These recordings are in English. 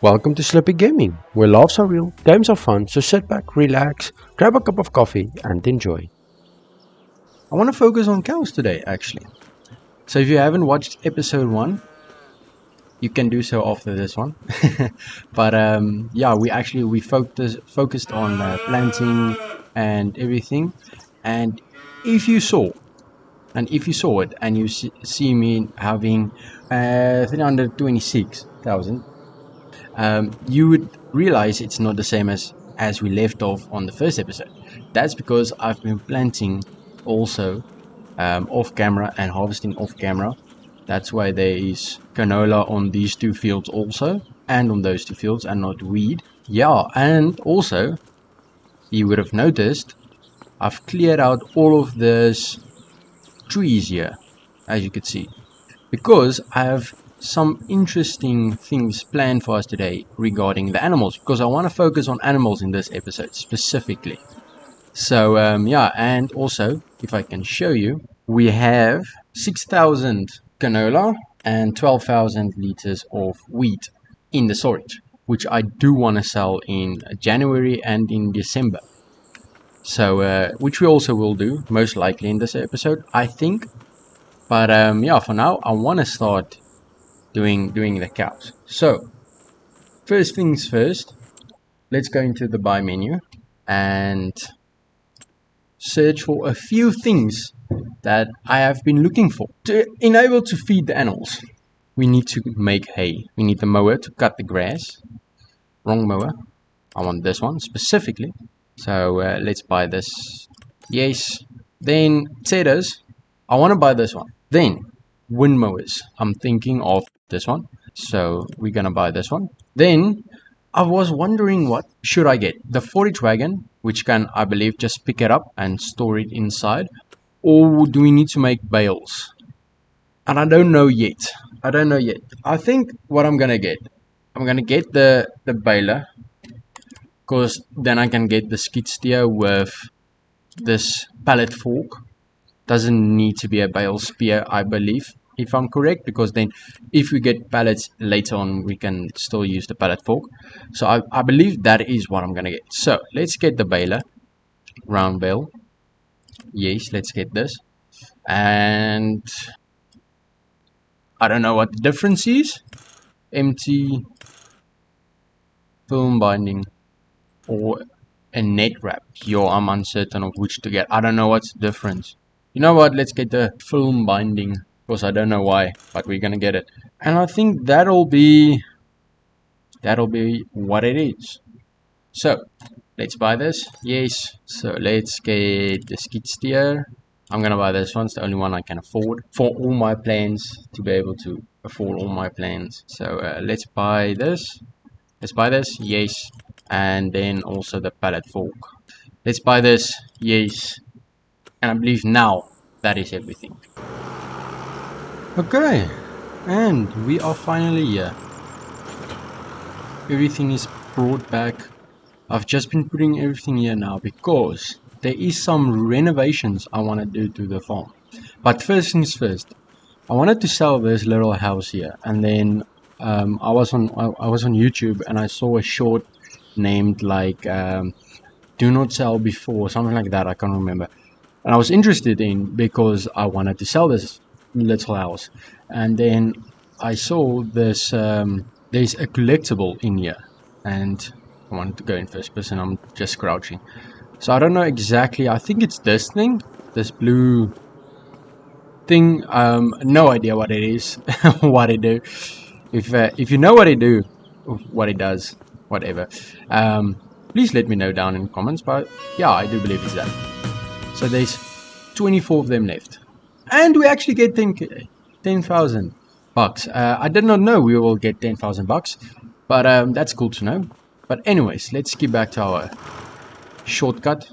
Welcome to Slippy Gaming, where laughs are real, games are fun, so sit back, relax, grab a cup of coffee, and enjoy. I want to focus on cows today, actually. So if you haven't watched episode 1, you can do so after this one. But yeah, we focused on planting and everything. And if you saw, if you saw it, and you see me having 326,000. You would realize it's not the same as we left off on the first episode. That's because I've been planting also off camera and harvesting off camera. That's why there is canola on these two fields also, and on those two fields, and not weed. Yeah, and also you would have noticed I've cleared out all of these trees here, as you could see, because I have some interesting things planned for us today regarding the animals, because I want to focus on animals in this episode specifically. So yeah, and also if I can show you, we have 6,000 canola and 12,000 liters of wheat in the storage, which I do want to sell in January and in December. So which we also will do most likely in this episode, I think. But yeah, for now I want to start doing the cows. So first things first, let's go into the buy menu and search for a few things that I have been looking for to enable to feed the animals. We need to make hay. We need the mower to cut the grass. Wrong mower. I want this one specifically. So let's buy this. Yes. Then tedders. I want to buy this one. Then wind mowers. I'm thinking of this one. So we're gonna buy this one. Then I was wondering, what should I get? The forage wagon, which can, I believe, just pick it up and store it inside, or do we need to make bales? And I don't know yet. I think what I'm gonna get the baler, because then I can get the skid steer with this pallet fork. Doesn't need to be a bale spear, I believe, if I'm correct, because then if we get pallets later on, we can still use the pallet fork. So I believe that is what I'm gonna get. So let's get the baler, round bale. Yes, let's get this. And I don't know what the difference is. Empty, film binding, or a net wrap. Yo, I'm uncertain of which to get. I don't know what's the difference. You know what, let's get the film binding, because I don't know why, but we're gonna get it. And I think that'll be what it is. So let's buy this. Yes. So let's get the skid steer. I'm gonna buy this one. It's the only one I can afford for all my plans, to be able to afford all my plans. So let's buy this. Yes. And then also the pallet fork. Let's buy this. Yes. And I believe now that is everything. Okay, and we are finally here. Everything is brought back. I've just been putting everything here now because there is some renovations I want to do to the farm. But first things first, I wanted to sell this little house here, and then I was on YouTube and I saw a short named like "Do not sell before," something like that. I can't remember. And I was interested in, because I wanted to sell this little house. And then I saw this, there's a collectible in here, and I wanted to go in first person. I'm just crouching, so I don't know exactly. I think it's this thing, this blue thing. No idea what it is, what it do. If you know what it do, what it does, whatever, please let me know down in the comments. But yeah, I do believe it's that. So there's 24 of them left, and we actually get 10,000 bucks. I did not know we will get 10,000 bucks, but that's cool to know. But anyways, let's get back to our shortcut,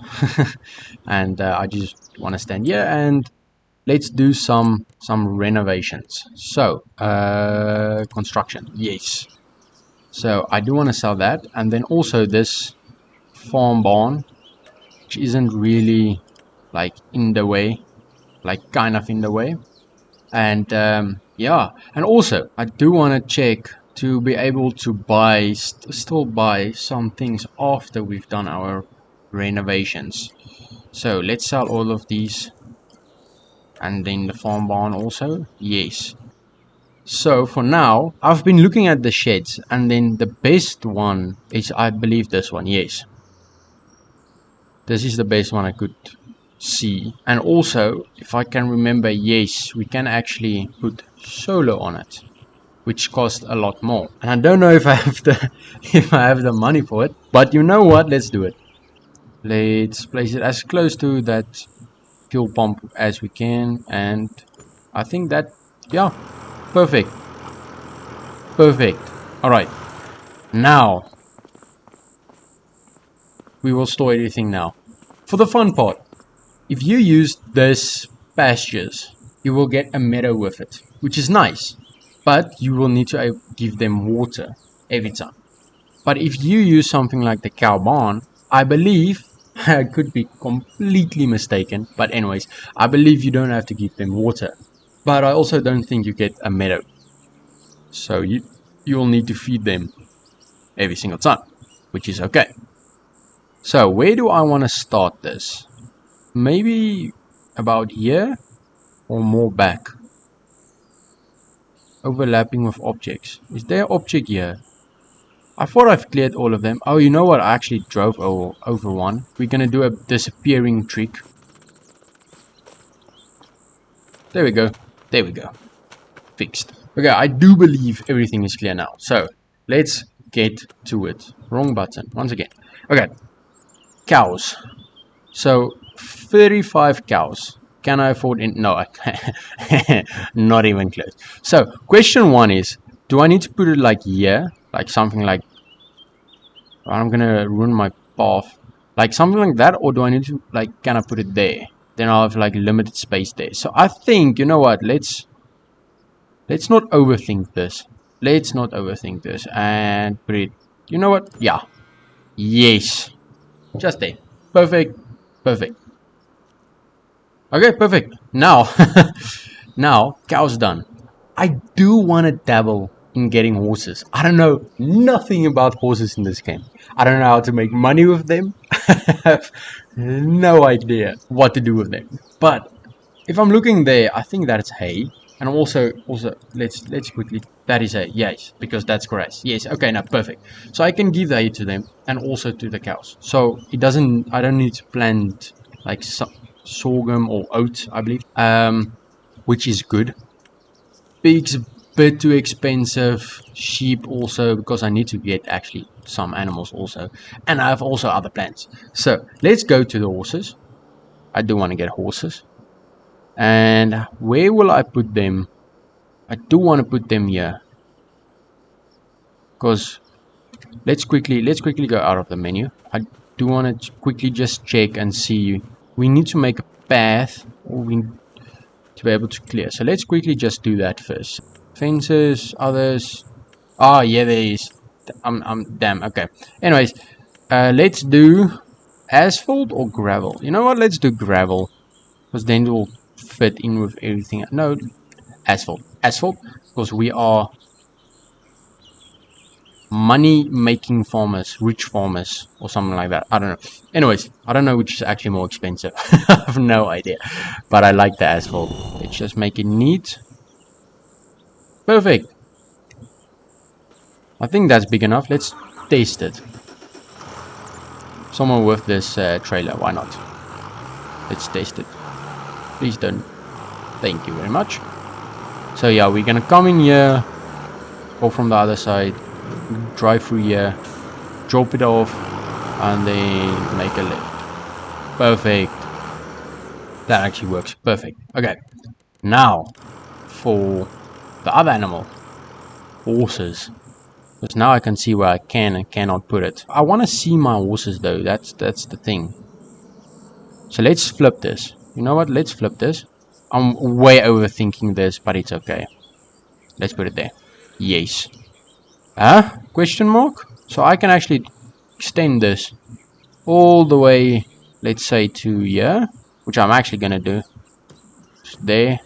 and I just want to stand here and let's do some renovations. So construction, yes. So I do want to sell that, and then also this farm barn, which isn't really like in the way, like kind of in the way. And yeah, and also I do want to check to be able to buy, still buy some things after we've done our renovations. So let's sell all of these, and then the farm barn also. Yes. So for now, I've been looking at the sheds, and then the best one is, I believe, this one. Yes, this is the best one I could see. And also, if I can remember, yes, we can actually put solar on it, which costs a lot more. And I don't know if I have the if I have the money for it, but you know what? Let's do it. Let's place it as close to that fuel pump as we can, and I think that, yeah, perfect, perfect. All right, now we will store everything now. For the fun part, if you use this pastures, you will get a meadow with it, which is nice, but you will need to give them water every time. But if you use something like the cow barn, I believe, I could be completely mistaken, but anyways, I believe you don't have to give them water. But I also don't think you get a meadow. So you'll need to feed them every single time, which is okay. So where do I want to start this? Maybe about here or more back. Overlapping with objects. Is there an object here? I thought I've cleared all of them. Oh, you know what? I actually drove over one. We're gonna do a disappearing trick. There we go. There we go. Fixed. Okay, I do believe everything is clear now. So, let's get to it. Wrong button. Once again. Okay. Cows. So, 35 cows. Can I afford it? No, I can't. Not even close. So, question one is, do I need to put it like here? Like something like, I'm gonna ruin my path. Like something like that, or do I need to, like, can I put it there? Then I'll have like limited space there. So I think, you know what, let's not overthink this. Let's not overthink this and put it, you know what? Yeah. Yes. Just there. Perfect. Perfect. Okay, perfect. Now, now, cow's done. I do want to dabble in getting horses. I don't know nothing about horses in this game. I don't know how to make money with them. I have no idea what to do with them. But if I'm looking there, I think that's hay. And also let's quickly, that is hay. Yes, because that's grass. Yes, okay, now perfect. So I can give the hay to them and also to the cows. So it doesn't, I don't need to plant like sorghum or oats, I believe. Which is good. Pigs a bit too expensive. Sheep also, because I need to get actually some animals also, and I have also other plans. So let's go to the horses. I do want to get horses. And where will I put them? I do want to put them here, because let's quickly go out of the menu. I do want to quickly just check and see. We need to make a path, or we to be able to clear. So let's quickly just do that first. Fences, others. Oh yeah, there is. I'm damn. Okay. Anyways, let's do asphalt or gravel. You know what? Let's do gravel, because then it will fit in with everything. No, asphalt. Asphalt, because we are money-making farmers, rich farmers, or something like that. I don't know. Anyways, I don't know which is actually more expensive. I have no idea. But I like the asphalt. Let's just make it neat. Perfect. I think that's big enough. Let's taste it. Someone with this trailer. Why not? Let's taste it. Please don't. Thank you very much. So yeah, we're gonna come in here, go from the other side, drive through here, drop it off, and then make a lift. Perfect. That actually works. Perfect. Okay. Now, for the other animal, horses. Because now I can see where I can and cannot put it. I want to see my horses though. That's the thing. So let's flip this. You know what? Let's flip this. I'm way overthinking this, but it's okay. Let's put it there. Yes. Huh? Question mark? So I can actually extend this all the way, let's say, to here, which I'm actually gonna do. Just there,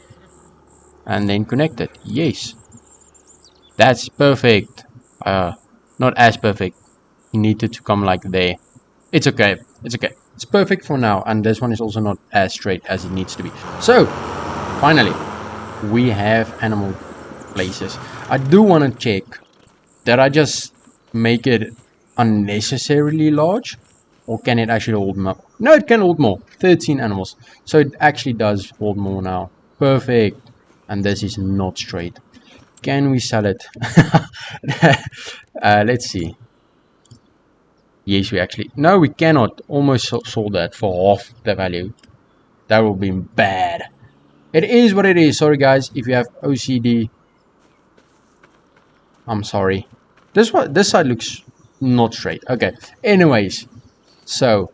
and then connect it. Yes. That's perfect. Not as perfect. It needed to come like there. It's okay. It's okay. It's perfect for now. And this one is also not as straight as it needs to be. So, finally, we have animal places. I do want to check that I just make it unnecessarily large, or can it actually hold more? No, it can hold more. 13 animals. So it actually does hold more now. Perfect. And this is not straight. Can we sell it? Let's see. Yes, we actually... No, we cannot. Almost sold that for half the value. That would be bad. It is what it is. Sorry, guys. If you have OCD, I'm sorry. This side looks not straight. Okay. Anyways, so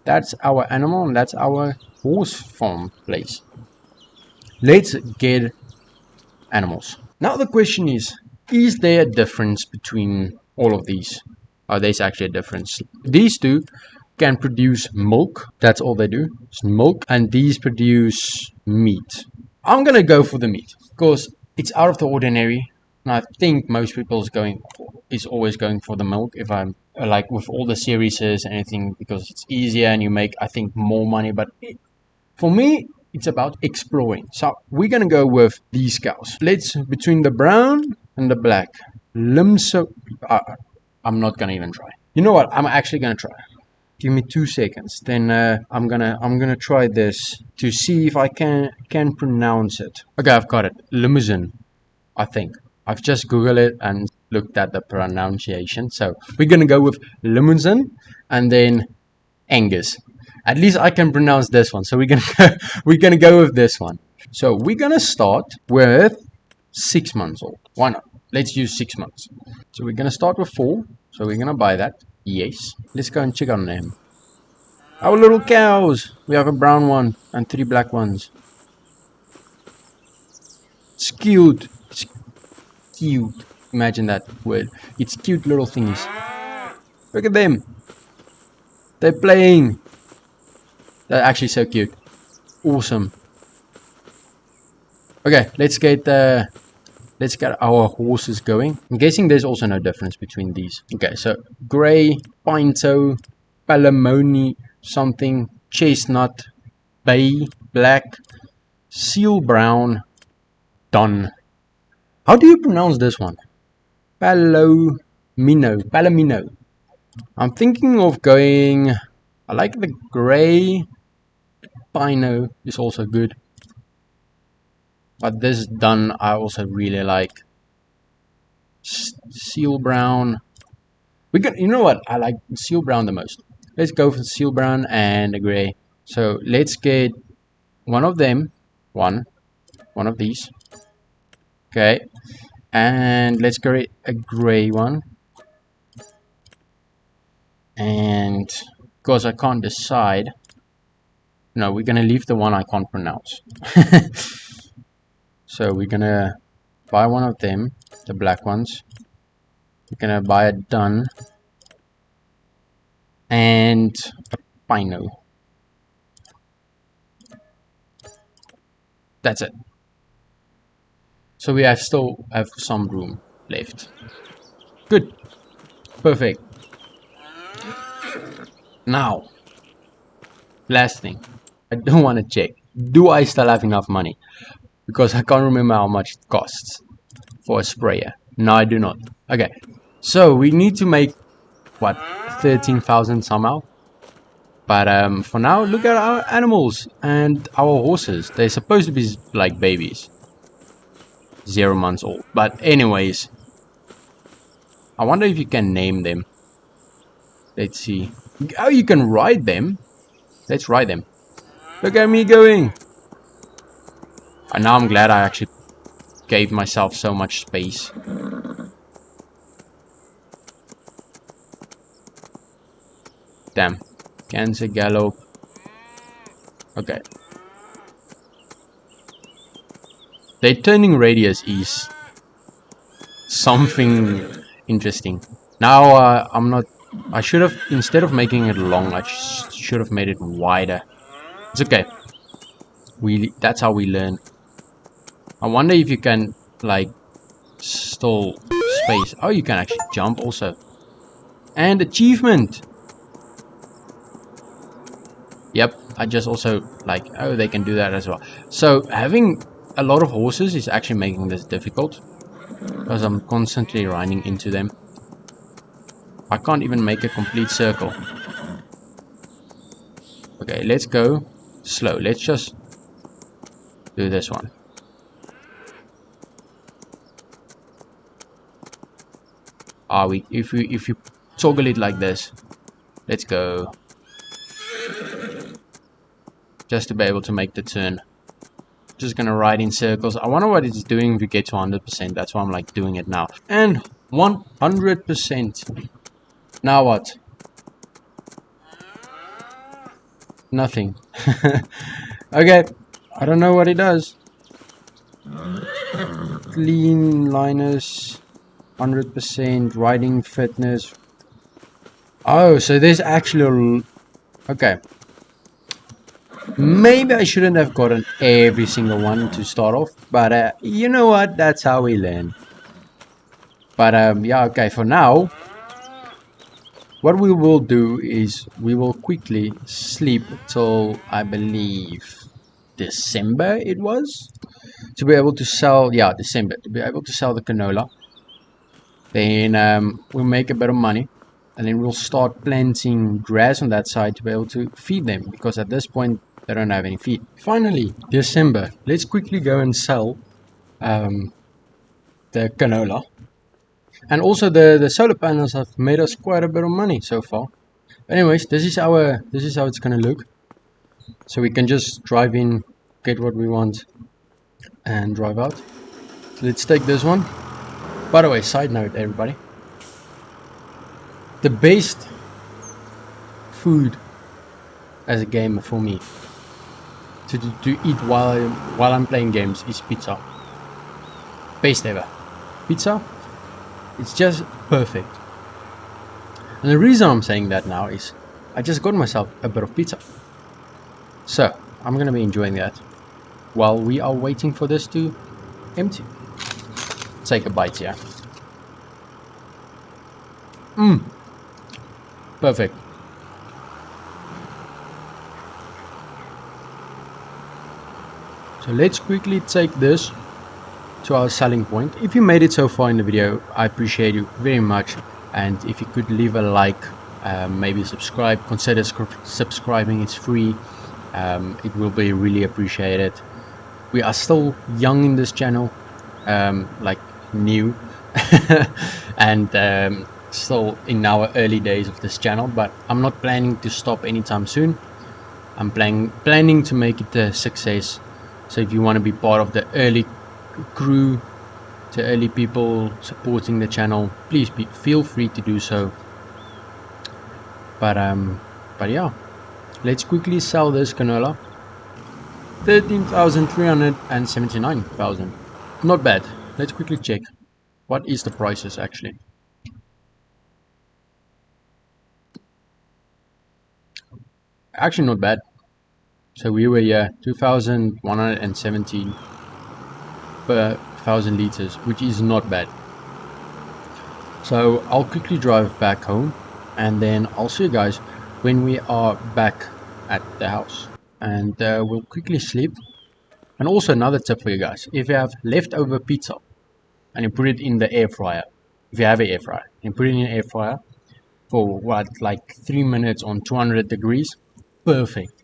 that's our animal and that's our horse farm place. Let's get animals. Now the question is there a difference between all of these? Oh, there's actually a difference. These two can produce milk. That's all they do. It's milk. And these produce meat. I'm gonna go for the meat because it's out of the ordinary. And I think most people is always going for the milk if I'm like with all the series and anything because it's easier and you make I think more money. But for me, it's about exploring. So we're gonna go with these cows. Let's between the brown and the black. Limso. I'm not gonna even try. You know what? I'm actually gonna try. Give me 2 seconds. Then I'm gonna try this to see if I can pronounce it. Okay, I've got it. Limousine. I think I've just googled it and looked at the pronunciation. So we're gonna go with limousine and then Angus. At least I can pronounce this one. So we're gonna go with this one. So we're gonna start with 6 months old. Why not? Let's use 6 months. So we're gonna start with 4. So we're gonna buy that. Yes. Let's go and check on them. Our little cows. We have a brown one and 3 black ones. It's cute. It's cute. Imagine that word. It's cute little thingies. Look at them. They're playing. They're actually so cute. Awesome. Okay, let's get our horses going. I'm guessing there's also no difference between these. Okay, so grey, pinto, palamoni, something, chestnut, bay, black, seal brown, dun. How do you pronounce this one? Palomino. I'm thinking of going... I like the grey. Pino is also good. But this dun I also really like. Seal brown. You know what? I like seal brown the most. Let's go for seal brown and the grey. So let's get one of them. One of these. Okay. And let's get a grey one. And because I can't decide. No, we're gonna leave the one I can't pronounce. So we're gonna buy one of them, the black ones. We're gonna buy a dun and a pino. That's it. So we still have some room left. Good. Perfect. Now, last thing. I don't want to check. Do I still have enough money? Because I can't remember how much it costs for a sprayer. No, I do not. Okay. So we need to make, what, 13,000 somehow? But for now, look at our animals and our horses. They're supposed to be like babies. 0 months old. But anyways, I wonder if you can name them. Let's see. Oh, you can ride them. Let's ride them. Look at me going. And now I'm glad I actually gave myself so much space. Damn. Cancer gallop. Okay. Their turning radius is something interesting. Now I'm not... I should have, instead of making it long, I should have made it wider. It's okay. That's how we learn. I wonder if you can, like, still space. Oh, you can actually jump also. And achievement. Yep, I just also like, oh, they can do that as well. So having a lot of horses is actually making this difficult because I'm constantly running into them. I can't even make a complete circle. Okay, let's go slow. Let's just do this one. If you toggle it like this, let's go. Just to be able to make the turn. Just gonna ride in circles. I wonder what it's doing if you get to 100%. That's why I'm like doing it now. And 100%. Now what? Nothing. Okay, I don't know what it does. Clean liners, 100% riding fitness. Oh, so there's actually okay. Maybe I shouldn't have gotten every single one to start off, but you know what? That's how we learn. But yeah, okay. For now, what we will do is we will quickly sleep till I believe December it was, to be able to sell, yeah, December, to be able to sell the canola. Then we'll make a bit of money, and then we'll start planting grass on that side to be able to feed them, because at this point they don't have any feed. Finally, December. Let's quickly go and sell um, the canola. And also the solar panels have made us quite a bit of money so far. Anyways, this is how it's gonna look. So we can just drive in, get what we want, and drive out. Let's take this one. By the way, side note, everybody, the best food as a gamer for me to eat while I'm playing games is pizza. Best ever. Pizza, it's just perfect. And the reason I'm saying that now is I just got myself a bit of pizza. So I'm gonna be enjoying that while we are waiting for this to empty. Take a bite here. Perfect. So let's quickly take this to our selling point. If you made it so far in the video, I appreciate you very much. And if you could leave a like, maybe subscribe, consider subscribing, it's free. It will be really appreciated. We are still young in this channel, like new, and still in our early days of this channel, but I'm not planning to stop anytime soon. I'm planning to make it a success. So if you want to be part of the early crew, the early people supporting the channel, please feel free to do so. But yeah, let's quickly sell this canola. 13,379,000. Not bad. Let's quickly check what is the prices actually. Actually not bad. So we were here 2,117 per 1,000 liters, which is not bad. So I'll quickly drive back home, and then I'll see you guys when we are back at the house, and we'll quickly sleep. And also another tip for you guys: if you have leftover pizza and you put it in the air fryer, if you have an air fryer, you put it in an air fryer for what, like 3 minutes on 200 degrees, perfect.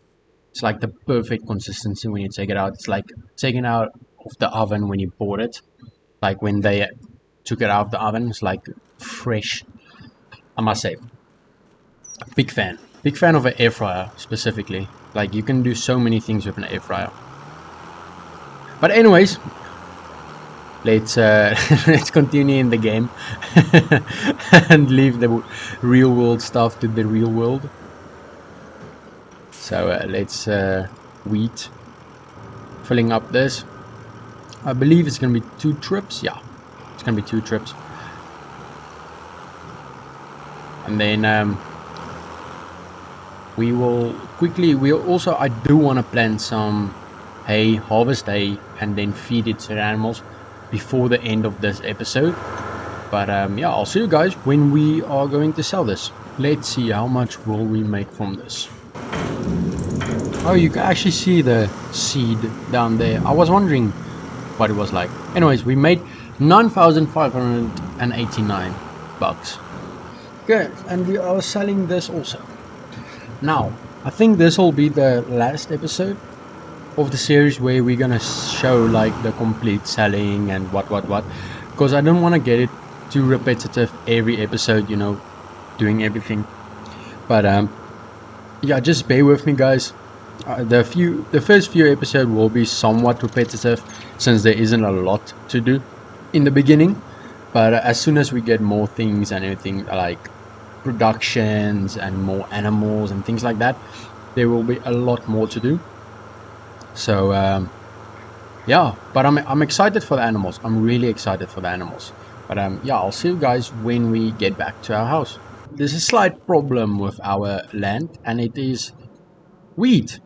It's like the perfect consistency when you take it out. It's like taking out of the oven when you bought it. Like when they took it out of the oven, it's like fresh. I must say, big fan. Big fan of an air fryer specifically. Like you can do so many things with an air fryer. But anyways, let's let's continue in the game and leave the real world stuff to the real world. So let's wheat, filling up this. I believe it's gonna be 2 trips. Yeah, it's gonna be 2 trips. And then we will quickly. I do want to plant some hay, harvest hay, and then feed it to the animals. before the end of this episode. But yeah, I'll see you guys when we are going to sell this. Let's see how much will we make from this. Oh, you can actually see the seed down there. I was wondering what it was like. Anyways, we made 9,589 bucks. Good, and we are selling this also. Now, I think this will be the last episode of the series where we're gonna show like the complete selling and what, because I don't want to get it too repetitive every episode, you know, doing everything. But yeah, just bear with me, guys. The first few episodes will be somewhat repetitive since there isn't a lot to do in the beginning. But as soon as we get more things and everything like productions and more animals and things like that, there will be a lot more to do. So yeah, but I'm excited for the animals. I'm really excited for the animals. But yeah, I'll see you guys when we get back to our house. There's a slight problem with our land, and it is wheat.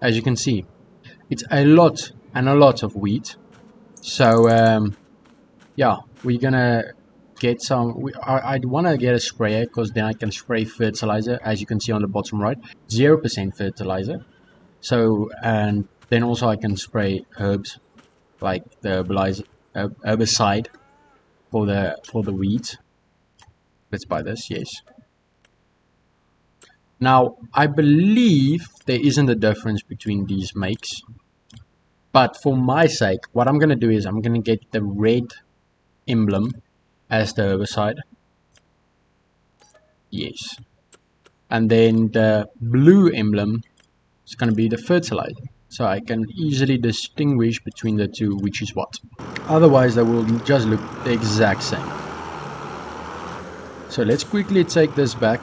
As you can see, it's a lot of wheat. So yeah, we're gonna get some. I'd want to get a sprayer because then I can spray fertilizer. As you can see on the bottom right, 0% fertilizer. So and then also I can spray herbs like the herbicide for the weeds. Let's buy this. Yes. Now I believe there isn't a difference between these makes, but for my sake, what I'm gonna do is I'm gonna get the red emblem as the herbicide. Yes. And then the blue emblem is going to be the fertilizer. So I can easily distinguish between the two which is what. Otherwise they will just look the exact same. So let's quickly take this back.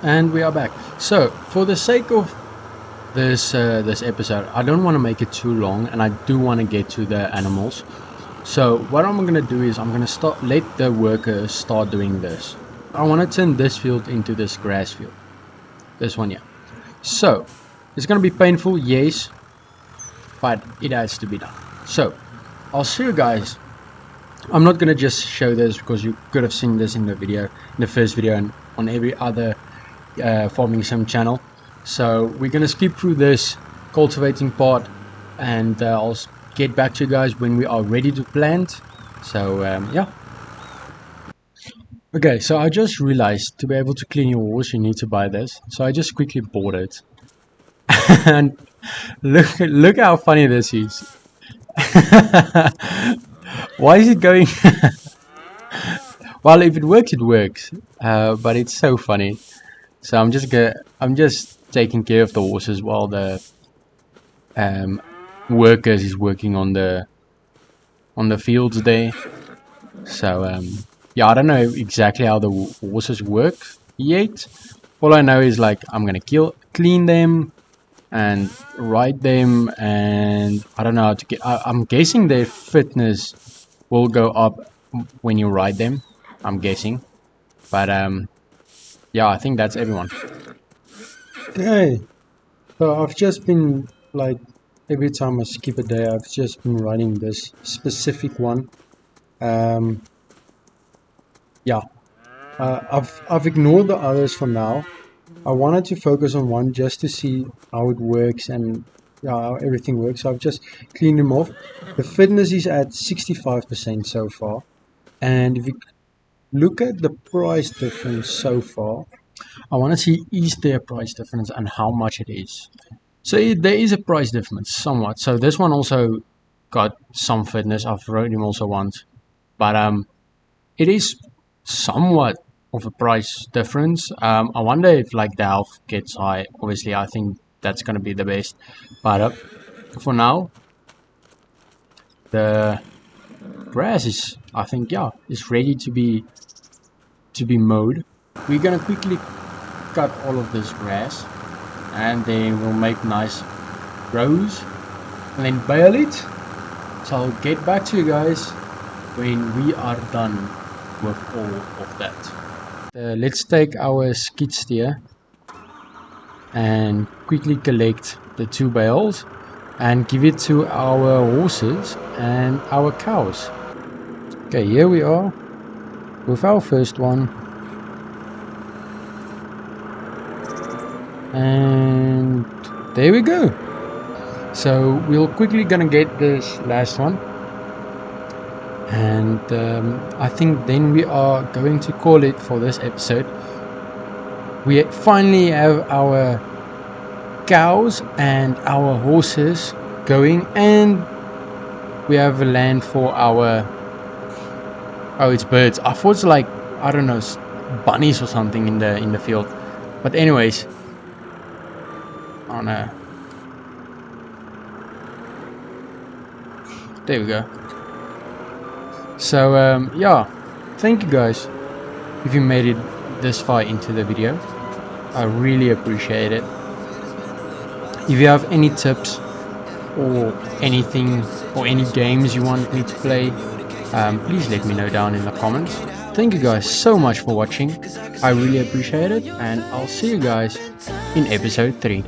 And we are back. So for the sake of this episode, I don't want to make it too long, and I do want to get to the animals. So what I'm going to do is I'm going to let the workers start doing this. I want to turn this field into this grass field. This one, yeah. So it's going to be painful, yes, but it has to be done. So I'll see you guys. I'm not going to just show this because you could have seen this in the video, in the first video, and on every other farming sim channel. So we're going to skip through this cultivating part, and I'll get back to you guys when we are ready to plant. So yeah. Okay, so I just realized to be able to clean your horse you need to buy this. So I just quickly bought it. And look how funny this is. Why is it going? Well, if it works, it works. But it's so funny. So I'm just taking care of the horses while the workers is working on the fields there. So yeah, I don't know exactly how the horses work yet. All I know is like I'm gonna clean them and ride them, and I don't know how to get. I'm guessing their fitness will go up when you ride them. I'm guessing, but yeah, I think that's everyone. Okay, so I've just been like every time I skip a day, I've just been riding this specific one. Yeah, I've ignored the others for now. I wanted to focus on one just to see how it works and how everything works. So I've just cleaned them off. The fitness is at 65% so far. And if you look at the price difference so far, I want to see is there a price difference and how much it is. So there is a price difference somewhat. So this one also got some fitness. I've rode him also once. But it is somewhat of a price difference. I wonder if like the health gets high. Obviously, I think that's gonna be the best. But for now, the grass is, I think, yeah, is ready to be mowed. We're gonna quickly cut all of this grass, and then we'll make nice rows, and then bale it. So I'll get back to you guys when we are done with all of that. Let's take our skid steer and quickly collect the 2 bales, and give it to our horses and our cows. Okay, here we are with our first one. And there we go. So we're quickly gonna get this last one. And I think then we are going to call it for this episode. We finally have our cows and our horses going, and we have a land for our, oh, it's birds. I thought it's like, I don't know, bunnies or something in the field. But anyways, oh no, there we go. So yeah, thank you guys if you made it this far into the video. I really appreciate it. If you have any tips or anything or any games you want me to play, please let me know down in the comments. Thank you guys so much for watching. I really appreciate it, and I'll see you guys in episode 3.